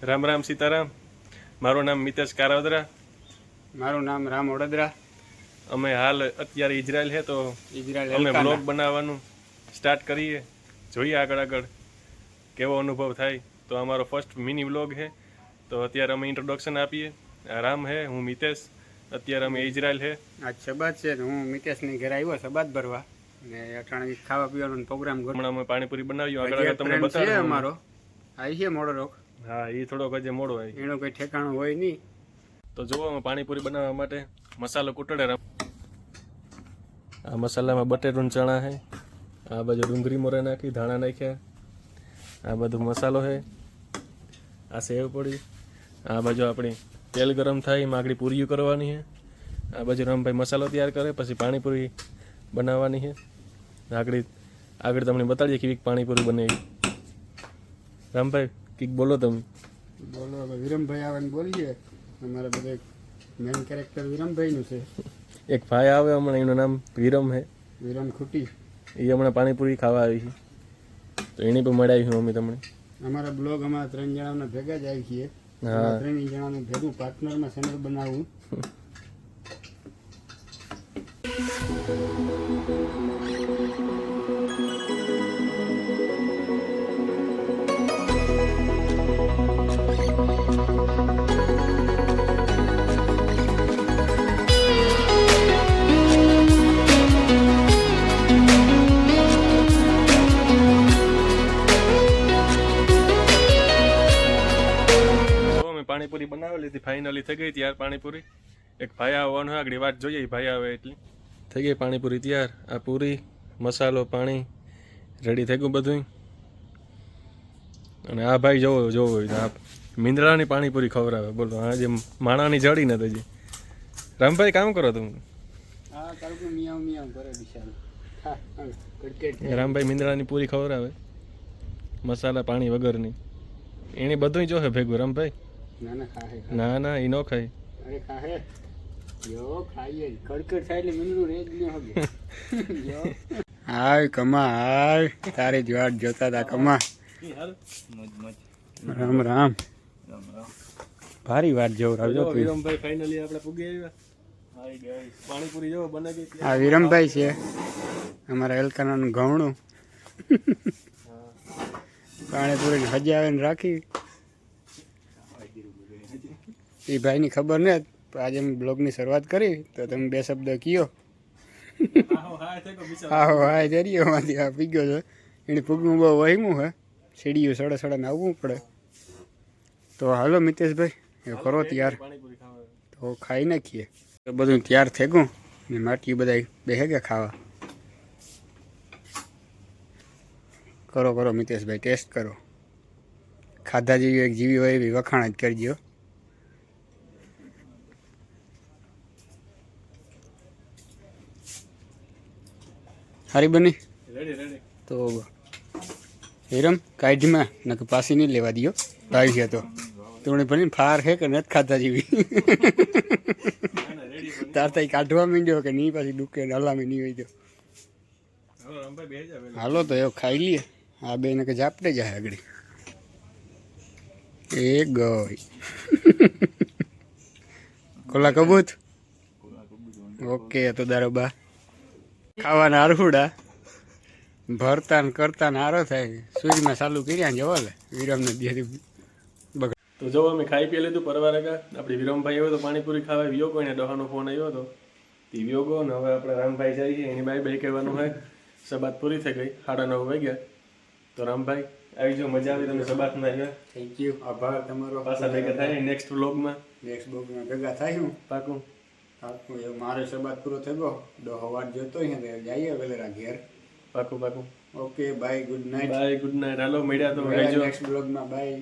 રામ રામ સીતારામ. મારું નામ મિતેશ કારાવદરા. મારું નામ રામ ઓડદરા. અમે હાલ અત્યારે ઇઝરાયલ છે તો ઇઝરાયલ અમે એલકાના. બ્લોગ બનાવવાનું સ્ટાર્ટ કરીએ. જોઈએ આગળ આગળ કેવો અનુભવ થાય. તો અમારો ફર્સ્ટ મિની બ્લોગ છે. તો અત્યારે અમે ઇન્ટ્રોડક્શન આપીએ. આ રામ હે, હું મિતેશ. અત્યારે અમે ઇઝરાયલ છે. આજ સબાત છે ને હું મિતેશની ઘરે આવ્યો સબાત ભરવા ને અટાણે ખાવા પીવાનો પ્રોગ્રામ હમણાં અમે પાણીપુરી બનાવ્યું. આગળ આગળ તમને છે બતાડું. અમારો આવી છે મોડો રોક. હા, એ થોડોક હજી મોડો આવી. એનું કોઈ ઠેકાણું હોય નહીં. તો જુઓ અમે પાણીપુરી બનાવવા માટે મસાલો કૂટડે. આ મસાલામાં બટેટું ને ચણા છે. આ બાજુ ડુંગળી મોરે નાખી, ધાણા નાખ્યા. આ બધું મસાલો છે. આ સેવ પડી. આ બાજુ આપણી તેલ ગરમ થાય એમાં આગળ પૂરીઓ કરવાની છે. આ બાજુ રામભાઈ મસાલો તૈયાર કરે, પછી પાણીપુરી બનાવવાની છે. આગળ તમને બતાડીએ કેવી પાણીપુરી બનાવી. રામભાઈ કંઈક બોલો તમે. બોલો હવે વિરમભાઈ આવે ને બોલીએ. અમારા બધા મેન કેરેક્ટર વિરમભાઈનું છે. એક ભાઈ આવે હમણાં, એનું નામ વિરમ છે. વિરમ ખૂટી. એ હમણાં પાણીપુરી ખાવા આવી છે. તો એની પણ મળાવી છું અમે તમને. અમારા બ્લોગ અમારા 3 જણાના ભેગા જ આવી છીએ. હા, 3 જણાનું ભેગું પાર્ટનરમાં ચેનલ બનાવવું. પાણીપુરી બનાવી લીધી, ફાઇનલી થઈ ગઈ તૈયાર પાણીપુરી. એક ભાઈ આવવાનું આગળ વાત જોઈએ, ભાઈ આવે એટલી થઈ ગઈ પાણીપુરી તૈયાર. આ પૂરી, મસાલો, પાણી રેડી થઈ ગયું બધું. અને આ ભાઈ જોવો આ મીંદડાની પાણીપુરી ખવડાવે. બોલો, આ જે માણાની જડી ને તજી. રામભાઈ કામ કરો તમે. હા, તારું મિયાવ મિયાવ કરે બિચારું. રામભાઈ મીંદડાની પૂરી ખવડાવે, મસાલા પાણી વગરની. એને બધું જોહે ભેગું. રામભાઈ ના ના ખાહે. ના ના, એ નો ખાય. અરે ખાહે. યો ખાઈએ કડકડ થાય એટલે મિનરું રેજ ન હોગે. યો હાય કમા હાય, તારી જ વાટ જોતા હતા કમા. રામ રામ. ભારી વાત જોઉં રાવજો. વિરમભાઈ ફાઇનલી આપણે પૂગી આવ્યા. પાણીપુરી જો બને ગઈ. આ વિરમભાઈ છે અમારા એલકાનાનું ઘઉણું. પાણીપુરી હજી આવે ને રાખી. એ ભાઈની ખબર ને આજે મેં બ્લોગની શરૂઆત કરી તો તમે 2 શબ્દ કયો. આહો હાય જરીયો માંથી આ પીગ્યો છે. એને પૂગવું બહુ વહીમું હે. સીડીઓ સડે આવવું પડે. તો હાલો મિતેશભાઈ એ કરો તૈયાર તો ખાઈ નાખીએ. તો બધું તૈયાર થઈ ગયું ને માટી બધા બેસે ગયા ખાવા. કરો મિતેશભાઈ, ટેસ્ટ કરો. ખાધા જેવી એક જીવી હોય એવી વખાણ જ કરજો. હારી બની તો હિરમ કાઢીમાં નકે પાછી નહીં લેવા દો. ભાઈ છે તો તું ભલે ફાર છે કે નથી ખાધા જેવી. તાર તઈ કાઢવા માંડ્યો કે નહીં, પાછી દુકે હલામી નહીં હોય તો. હાલો તો એવું ખાઈ લઈએ. આ બે ને કે ઝાપટે જાય આગળ. એ ગઈ કોલા કબૂત. ઓકે તો દારોબા ખાવાના અરહુડા ભરતા ને કરતા ને આરો થાય. સૂર્યમાં ચાલુ કર્યા જવો લે વિરમને દેરી બગડ. તો જો અમે ખાઈ પી લીધું પરવાર આગા. આપણે વિરમભાઈ આવ્યો તો પાણીપુરી ખાવા વિયો કોઈને ડહાનો ફોન આવ્યો હતો. તે વિયો ગયો ને હવે આપણે રામભાઈ જઈએ. એની બાય કહેવાનું હોય. સબાત પૂરી થઈ ગઈ, 9:30 વાગ્યા. તો રામભાઈ આવી જાઓ, મજા આવી તમને સબાતમાં આવ્યા. થેન્ક યુ, આભાર તમારો. પાછા ભેગા થાય નેક્સ્ટ વ્લોગમાં. ભેગા થાય હું પાકું. મારે સબાત પૂરો થઈ ગયો. હવાર જોતો જઈએ વેલેરા ઘેર. પાકું. Okay bye, good night. Bye, good night. હાલો મળ્યા તો નેક્સ્ટ બ્લોગમાં બાય.